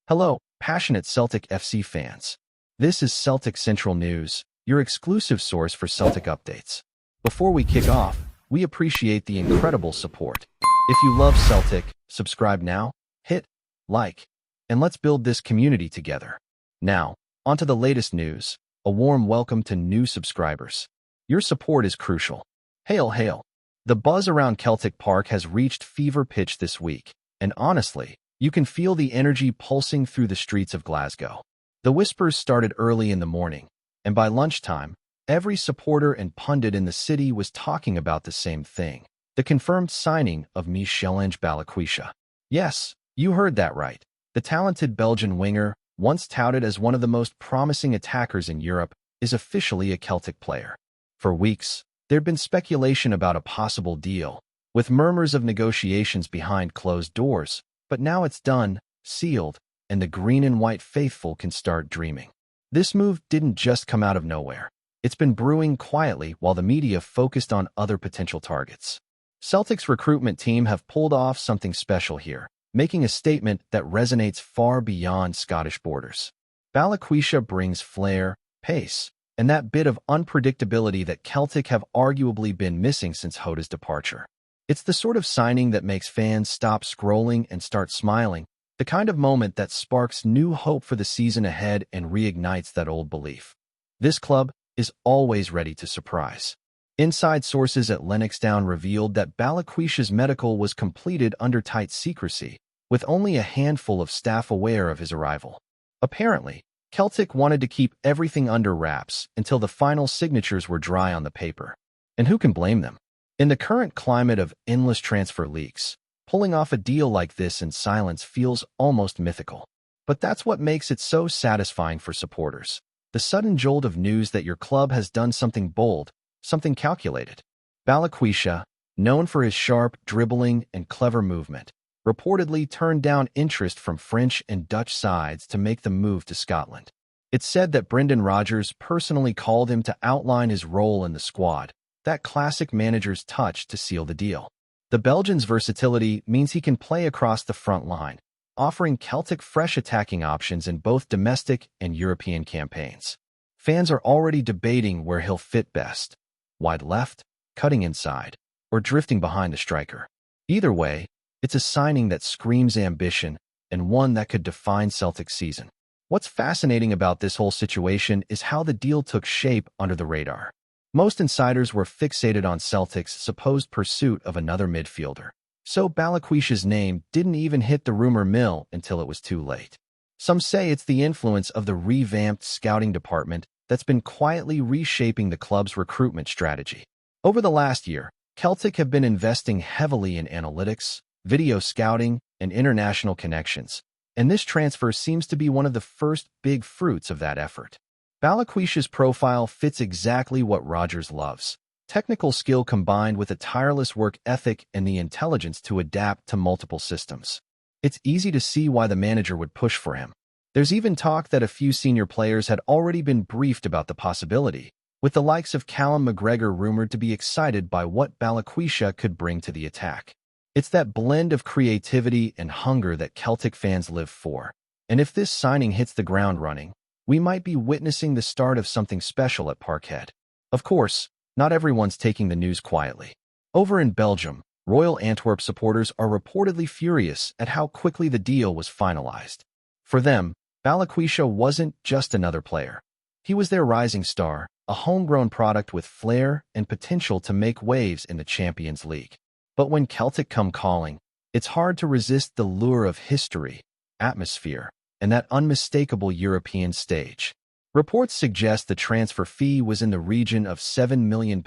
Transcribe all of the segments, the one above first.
Hello, passionate Celtic FC fans. This is Celtic Central News, your exclusive source for Celtic updates. Before we kick off, we appreciate the incredible support. If you love Celtic, subscribe now, hit like, and let's build this community together. Now, onto the latest news. A warm welcome to new subscribers. Your support is crucial. Hail, hail. The buzz around Celtic Park has reached fever pitch this week, and honestly, you can feel the energy pulsing through the streets of Glasgow. The whispers started early in the morning, and by lunchtime, every supporter and pundit in the city was talking about the same thing: the confirmed signing of Michel-Ange BALIKWISHA. Yes, you heard that right. The talented Belgian winger, once touted as one of the most promising attackers in Europe, is officially a Celtic player. For weeks, there'd been speculation about a possible deal, with murmurs of negotiations behind closed doors. But now it's done, sealed, and the green and white faithful can start dreaming. This move didn't just come out of nowhere. It's been brewing quietly while the media focused on other potential targets. Celtic's recruitment team have pulled off something special here, making a statement that resonates far beyond Scottish borders. BALIKWISHA brings flair, pace, and that bit of unpredictability that Celtic have arguably been missing since Hoda's departure. It's the sort of signing that makes fans stop scrolling and start smiling, the kind of moment that sparks new hope for the season ahead and reignites that old belief. This club is always ready to surprise. Inside sources at Lennoxtown revealed that BALIKWISHA's medical was completed under tight secrecy, with only a handful of staff aware of his arrival. Apparently, Celtic wanted to keep everything under wraps until the final signatures were dry on the paper. And who can blame them? In the current climate of endless transfer leaks, pulling off a deal like this in silence feels almost mythical. But that's what makes it so satisfying for supporters. The sudden jolt of news that your club has done something bold, something calculated. BALIKWISHA, known for his sharp dribbling and clever movement, reportedly turned down interest from French and Dutch sides to make the move to Scotland. It's said that Rodgers personally called him to outline his role in the squad, that classic manager's touch to seal the deal. The Belgian's versatility means he can play across the front line, offering Celtic fresh attacking options in both domestic and European campaigns. Fans are already debating where he'll fit best: wide left, cutting inside, or drifting behind the striker. Either way, it's a signing that screams ambition and one that could define Celtic's season. What's fascinating about this whole situation is how the deal took shape under the radar. Most insiders were fixated on Celtic's supposed pursuit of another midfielder, so BALIKWISHA's name didn't even hit the rumor mill until it was too late. Some say it's the influence of the revamped scouting department that's been quietly reshaping the club's recruitment strategy. Over the last year, Celtic have been investing heavily in analytics, video scouting, and international connections, and this transfer seems to be one of the first big fruits of that effort. BALIKWISHA's profile fits exactly what Rodgers loves: technical skill combined with a tireless work ethic and the intelligence to adapt to multiple systems. It's easy to see why the manager would push for him. There's even talk that a few senior players had already been briefed about the possibility, with the likes of Callum McGregor rumored to be excited by what BALIKWISHA could bring to the attack. It's that blend of creativity and hunger that Celtic fans live for. And if this signing hits the ground running, we might be witnessing the start of something special at Parkhead. Of course, not everyone's taking the news quietly. Over in Belgium, Royal Antwerp supporters are reportedly furious at how quickly the deal was finalized. For them, BALIKWISHA wasn't just another player. He was their rising star, a homegrown product with flair and potential to make waves in the Champions League. But when Celtic come calling, it's hard to resist the lure of history, atmosphere, and that unmistakable European stage. Reports suggest the transfer fee was in the region of £7 million,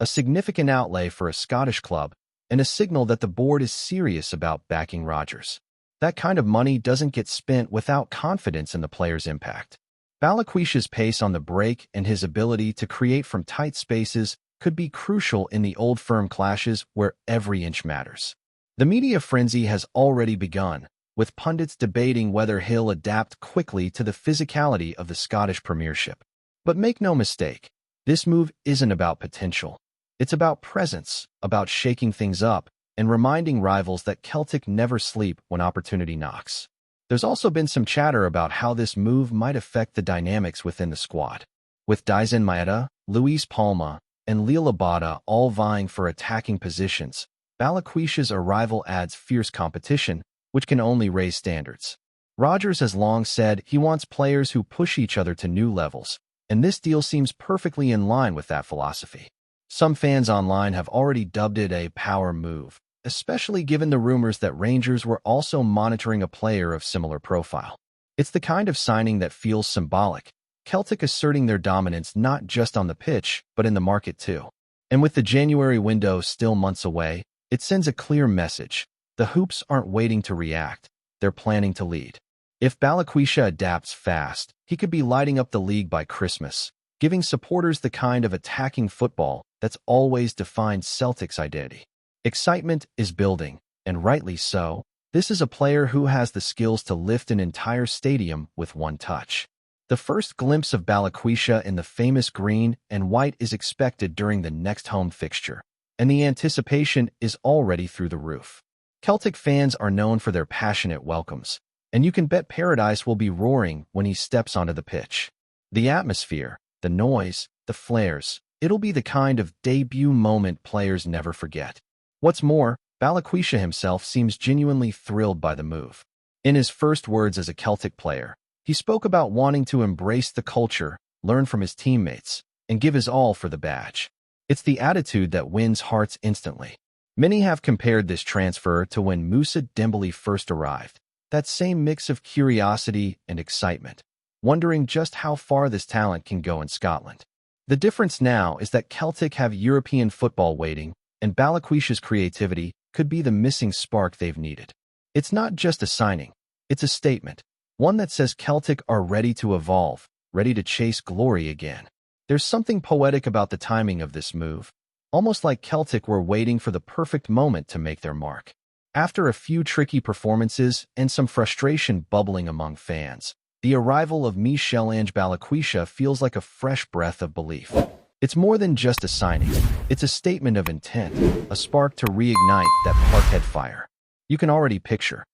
a significant outlay for a Scottish club, and a signal that the board is serious about backing Rodgers. That kind of money doesn't get spent without confidence in the player's impact. BALIKWISHA's pace on the break and his ability to create from tight spaces could be crucial in the old firm clashes where every inch matters. The media frenzy has already begun, with pundits debating whether he'll adapt quickly to the physicality of the Scottish Premiership. But make no mistake, this move isn't about potential. It's about presence, about shaking things up, and reminding rivals that Celtic never sleep when opportunity knocks. There's also been some chatter about how this move might affect the dynamics within the squad. With Daisen Maeda, Luis Palma, and Lila Bada all vying for attacking positions, BALIKWISHA's arrival adds fierce competition, which can only raise standards. Rodgers has long said he wants players who push each other to new levels, and this deal seems perfectly in line with that philosophy. Some fans online have already dubbed it a power move, especially given the rumors that Rangers were also monitoring a player of similar profile. It's the kind of signing that feels symbolic, Celtic asserting their dominance not just on the pitch, but in the market too. And with the January window still months away, it sends a clear message. The Hoops aren't waiting to react, they're planning to lead. If BALIKWISHA adapts fast, he could be lighting up the league by Christmas, giving supporters the kind of attacking football that's always defined Celtic's identity. Excitement is building, and rightly so. This is a player who has the skills to lift an entire stadium with one touch. The first glimpse of BALIKWISHA in the famous green and white is expected during the next home fixture, and the anticipation is already through the roof. Celtic fans are known for their passionate welcomes, and you can bet paradise will be roaring when he steps onto the pitch. The atmosphere, the noise, the flares, it'll be the kind of debut moment players never forget. What's more, BALIKWISHA himself seems genuinely thrilled by the move. In his first words as a Celtic player, he spoke about wanting to embrace the culture, learn from his teammates, and give his all for the badge. It's the attitude that wins hearts instantly. Many have compared this transfer to when Moussa Dembele first arrived, that same mix of curiosity and excitement, wondering just how far this talent can go in Scotland. The difference now is that Celtic have European football waiting, and BALIKWISHA's creativity could be the missing spark they've needed. It's not just a signing, it's a statement. One that says Celtic are ready to evolve, ready to chase glory again. There's something poetic about the timing of this move, almost like Celtic were waiting for the perfect moment to make their mark. After a few tricky performances and some frustration bubbling among fans, the arrival of Michel-Ange BALIKWISHA feels like a fresh breath of belief. It's more than just a signing, it's a statement of intent, a spark to reignite that Parkhead fire. You can already picture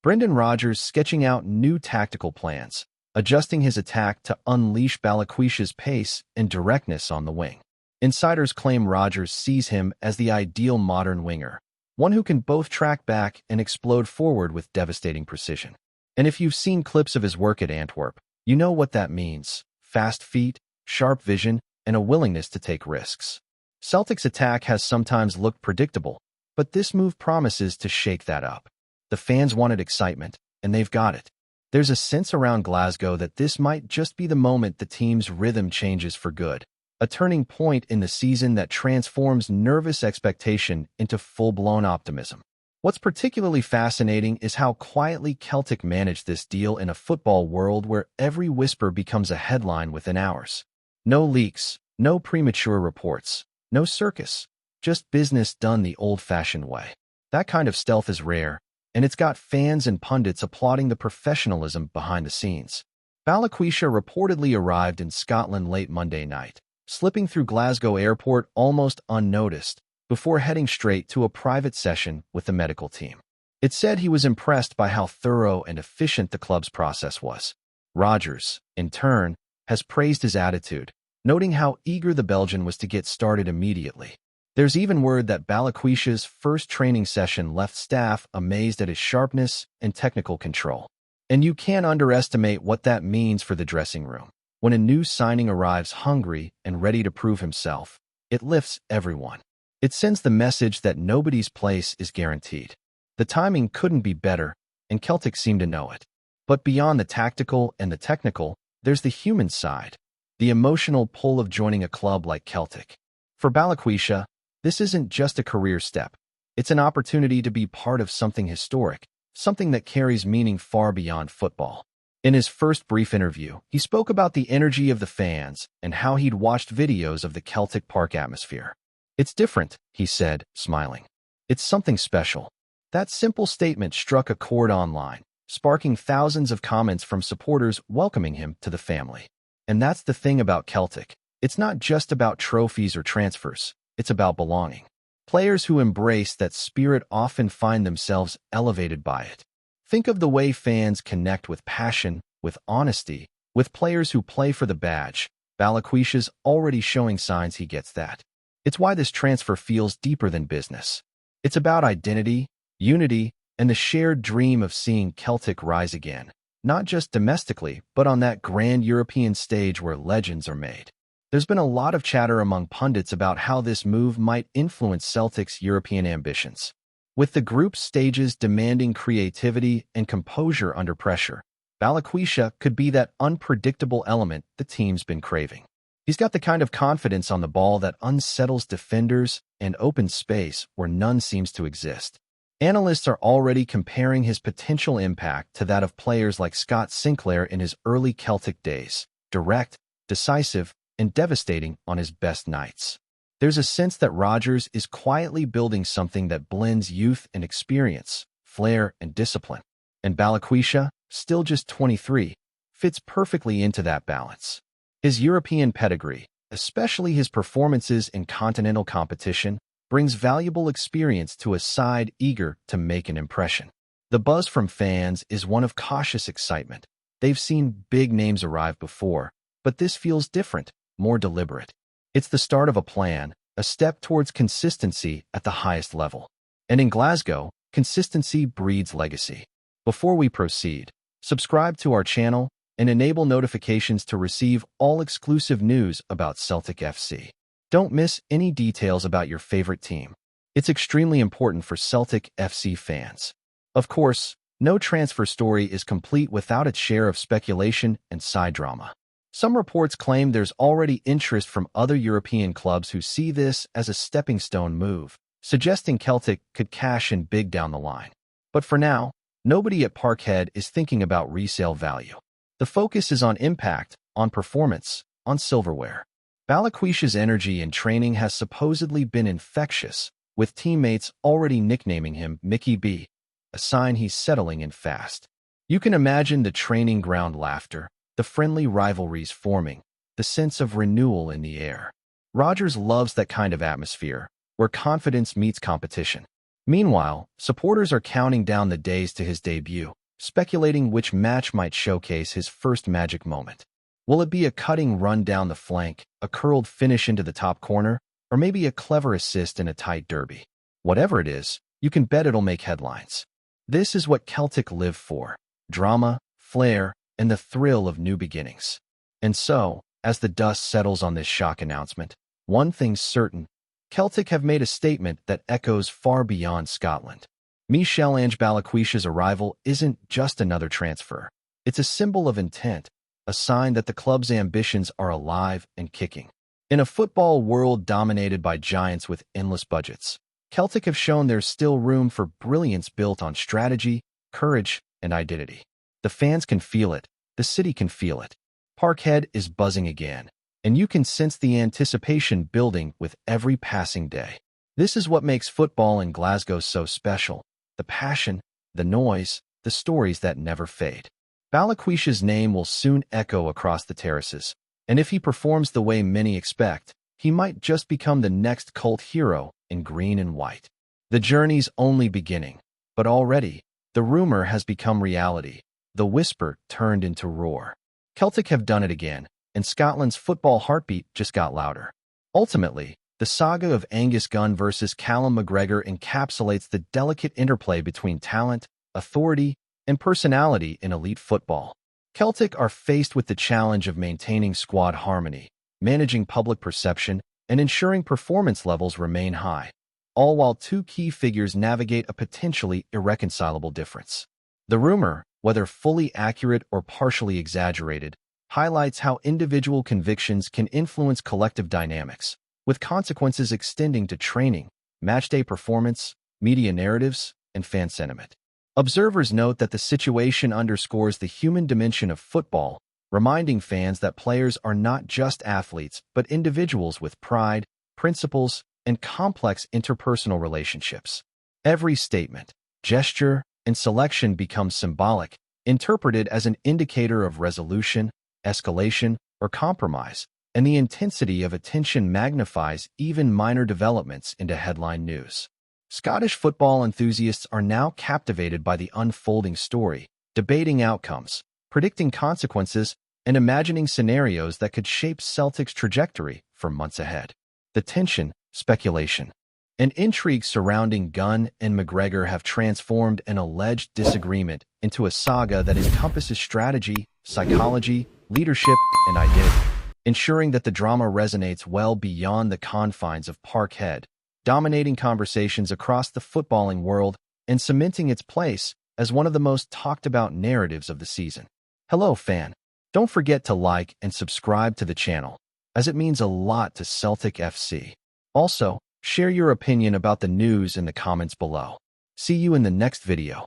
Brendan Rodgers sketching out new tactical plans, adjusting his attack to unleash BALIKWISHA's pace and directness on the wing. Insiders claim Rodgers sees him as the ideal modern winger, one who can both track back and explode forward with devastating precision. And if you've seen clips of his work at Antwerp, you know what that means: fast feet, sharp vision, and a willingness to take risks. Celtic's attack has sometimes looked predictable, but this move promises to shake that up. The fans wanted excitement, and they've got it. There's a sense around Glasgow that this might just be the moment the team's rhythm changes for good, a turning point in the season that transforms nervous expectation into full-blown optimism. What's particularly fascinating is how quietly Celtic managed this deal in a football world where every whisper becomes a headline within hours. No leaks, no premature reports, no circus, just business done the old-fashioned way. That kind of stealth is rare, and it's got fans and pundits applauding the professionalism behind the scenes. BALIKWISHA reportedly arrived in Scotland late Monday night, slipping through Glasgow airport almost unnoticed, before heading straight to a private session with the medical team. It said he was impressed by how thorough and efficient the club's process was. Rodgers, in turn, has praised his attitude, noting how eager the Belgian was to get started immediately. There's even word that BALIKWISHA's first training session left staff amazed at his sharpness and technical control. And you can't underestimate what that means for the dressing room. When a new signing arrives hungry and ready to prove himself, it lifts everyone. It sends the message that nobody's place is guaranteed. The timing couldn't be better, and Celtic seemed to know it. But beyond the tactical and the technical, there's the human side, the emotional pull of joining a club like Celtic. For BALIKWISHA, this isn't just a career step. It's an opportunity to be part of something historic, something that carries meaning far beyond football. In his first brief interview, he spoke about the energy of the fans and how he'd watched videos of the Celtic Park atmosphere. "It's different," he said, smiling. "It's something special." That simple statement struck a chord online, sparking thousands of comments from supporters welcoming him to the family. And that's the thing about Celtic. It's not just about trophies or transfers. It's about belonging. Players who embrace that spirit often find themselves elevated by it. Think of the way fans connect with passion, with honesty, with players who play for the badge. BALIKWISHA's already showing signs he gets that. It's why this transfer feels deeper than business. It's about identity, unity, and the shared dream of seeing Celtic rise again, not just domestically, but on that grand European stage where legends are made. There's been a lot of chatter among pundits about how this move might influence Celtic's European ambitions. With the group stages demanding creativity and composure under pressure, BALIKWISHA could be that unpredictable element the team's been craving. He's got the kind of confidence on the ball that unsettles defenders and opens space where none seems to exist. Analysts are already comparing his potential impact to that of players like Scott Sinclair in his early Celtic days, direct, decisive, and devastating on his best nights. There's a sense that Rodgers is quietly building something that blends youth and experience, flair and discipline. And BALIKWISHA, still just 23, fits perfectly into that balance. His European pedigree, especially his performances in continental competition, brings valuable experience to a side eager to make an impression. The buzz from fans is one of cautious excitement. They've seen big names arrive before, but this feels different, more deliberate. It's the start of a plan, a step towards consistency at the highest level. And in Glasgow, consistency breeds legacy. Before we proceed, subscribe to our channel and enable notifications to receive all exclusive news about Celtic FC. Don't miss any details about your favorite team. It's extremely important for Celtic FC fans. Of course, no transfer story is complete without its share of speculation and side drama. Some reports claim there's already interest from other European clubs who see this as a stepping stone move, suggesting Celtic could cash in big down the line. But for now, nobody at Parkhead is thinking about resale value. The focus is on impact, on performance, on silverware. BALIKWISHA's energy in training has supposedly been infectious, with teammates already nicknaming him Mickey B, a sign he's settling in fast. You can imagine the training ground laughter, the friendly rivalries forming, the sense of renewal in the air. Rodgers loves that kind of atmosphere, where confidence meets competition. Meanwhile, supporters are counting down the days to his debut, speculating which match might showcase his first magic moment. Will it be a cutting run down the flank, a curled finish into the top corner, or maybe a clever assist in a tight derby? Whatever it is, you can bet it'll make headlines. This is what Celtic live for: drama, flair, and the thrill of new beginnings. And so, as the dust settles on this shock announcement, one thing's certain: Celtic have made a statement that echoes far beyond Scotland. Michelangelo BALIKWISHA's arrival isn't just another transfer. It's a symbol of intent, a sign that the club's ambitions are alive and kicking. In a football world dominated by giants with endless budgets, Celtic have shown there's still room for brilliance built on strategy, courage, and identity. The fans can feel it. The city can feel it. Parkhead is buzzing again, and you can sense the anticipation building with every passing day. This is what makes football in Glasgow so special: the passion, the noise, the stories that never fade. BALIKWISHA's name will soon echo across the terraces, and if he performs the way many expect, he might just become the next cult hero in green and white. The journey's only beginning, but already, the rumor has become reality, the whisper turned into roar. Celtic have done it again, and Scotland's football heartbeat just got louder. Ultimately, the saga of Angus Gunn versus Callum McGregor encapsulates the delicate interplay between talent, authority, and personality in elite football. Celtic are faced with the challenge of maintaining squad harmony, managing public perception, and ensuring performance levels remain high, all while two key figures navigate a potentially irreconcilable difference. The rumor, whether fully accurate or partially exaggerated, highlights how individual convictions can influence collective dynamics, with consequences extending to training, matchday performance, media narratives, and fan sentiment. Observers note that the situation underscores the human dimension of football, reminding fans that players are not just athletes but individuals with pride, principles, and complex interpersonal relationships. Every statement, gesture, and selection becomes symbolic, interpreted as an indicator of resolution, escalation, or compromise, and the intensity of attention magnifies even minor developments into headline news. Scottish football enthusiasts are now captivated by the unfolding story, debating outcomes, predicting consequences, and imagining scenarios that could shape Celtic's trajectory for months ahead. The tension, speculation, and intrigue surrounding Gunn and McGregor have transformed an alleged disagreement into a saga that encompasses strategy, psychology, leadership, and identity, ensuring that the drama resonates well beyond the confines of Parkhead, dominating conversations across the footballing world and cementing its place as one of the most talked-about narratives of the season. Hello, fan. Don't forget to like and subscribe to the channel, as it means a lot to Celtic FC. Also, share your opinion about the news in the comments below. See you in the next video.